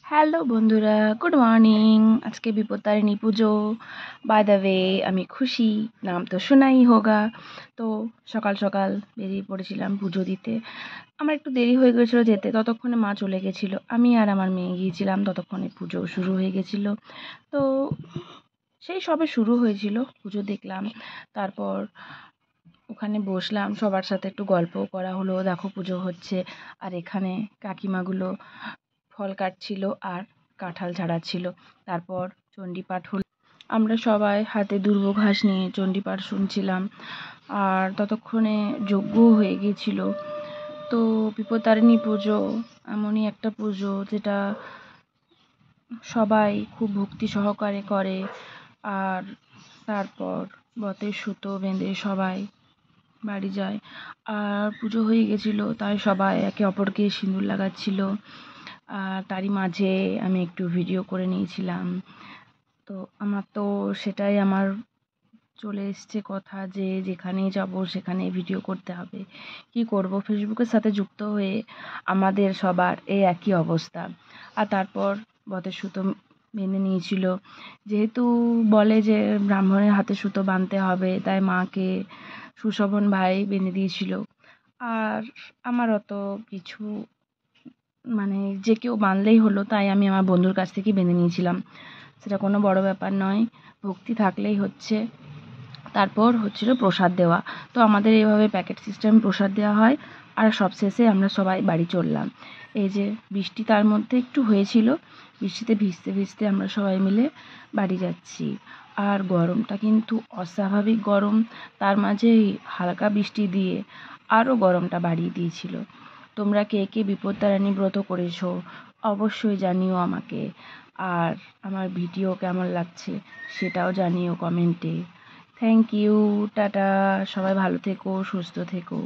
Hello বন্ধুরা, good morning. আজকে বিপত্তারিণী পুজো। By the way, আমি খুশি, নাম তো শোনাই হোগা। তো সকাল সকাল বেরিয়ে পড়েছিলাম পুজো দিতে। আমার একটু দেরি হয়ে গেছিলো যেতে, ততক্ষণে মা চলে গেছিলো। আমি আর আমার মেয়ে গিয়েছিলাম, ততক্ষণে পুজো শুরু হয়ে গেছিলো। তো সেই সবে শুরু হয়েছিল, পুজো দেখলাম। তারপর ওখানে বসলাম, সবার সাথে একটু গল্পও করা হলো। দেখো পুজো হচ্ছে, আর এখানে কাকিমাগুলো ফল কাটছিল আর কাঁঠাল ঝাড়াচ্ছিল। তারপর চণ্ডীপাঠ হল। আমরা সবাই হাতে দুর্ব ঘাস নিয়ে চণ্ডীপাঠ শুনছিলাম। আর ততক্ষণে যজ্ঞও হয়ে গিয়েছিল। তো বিপত্তারিণী পুজো এমনই একটা পুজো যেটা সবাই খুব ভক্তি সহকারে করে। আর তারপর বতের সুতো বেঁধে সবাই বাড়ি যায়। আর পুজো হয়ে গেছিলো, তাই সবাই একে অপরকে সিঁদুর লাগাচ্ছিল। আর তারই মাঝে আমি একটু ভিডিও করে নিয়েছিলাম। তো আমার তো সেটাই আমার চলে এসছে কথা, যে যেখানেই যাব সেখানে ভিডিও করতে হবে। কি করব, ফেসবুকের সাথে যুক্ত হয়ে আমাদের সবার এই একই অবস্থা। আর তারপর বতের সুতো বেঁধে নিয়েছিল। যেহেতু বলে যে ব্রাহ্মণের হাতে সুতো বাঁধতে হবে, তাই মাকে সুশোভন ভাই বেঁধে দিয়েছিল। আর আমার অত কিছু মানে যে কেউ বাঁধলেই হলো, তাই আমি আমার বন্ধুর কাছ থেকেই বেঁধে নিয়েছিলাম। সেটা কোনো বড় ব্যাপার নয়, ভক্তি থাকলেই হচ্ছে। তারপর হচ্ছিল প্রসাদ দেওয়া। তো আমাদের এভাবে প্যাকেট সিস্টেম প্রসাদ দেওয়া হয়। আর সবশেষে আমরা সবাই বাড়ি চললাম। এই যে বৃষ্টি তার মধ্যে একটু হয়েছিল, বৃষ্টিতে ভিজতে ভিজতে আমরা সবাই মিলে বাড়ি যাচ্ছি। আর গরমটা কিন্তু অস্বাভাবিক গরম, তার মাঝে হালকা বৃষ্টি দিয়ে আরও গরমটা বাড়িয়ে দিয়েছিল। তোমরা কে কে বিপত্তারিণী ব্রত করেছো অবশ্যই জানিও আমাকে। আর আমার ভিডিও কেমন লাগছে সেটাও জানিও কমেন্টে। Thank you, tata. সবাই ভালো থেকো, সুস্থ থেকো।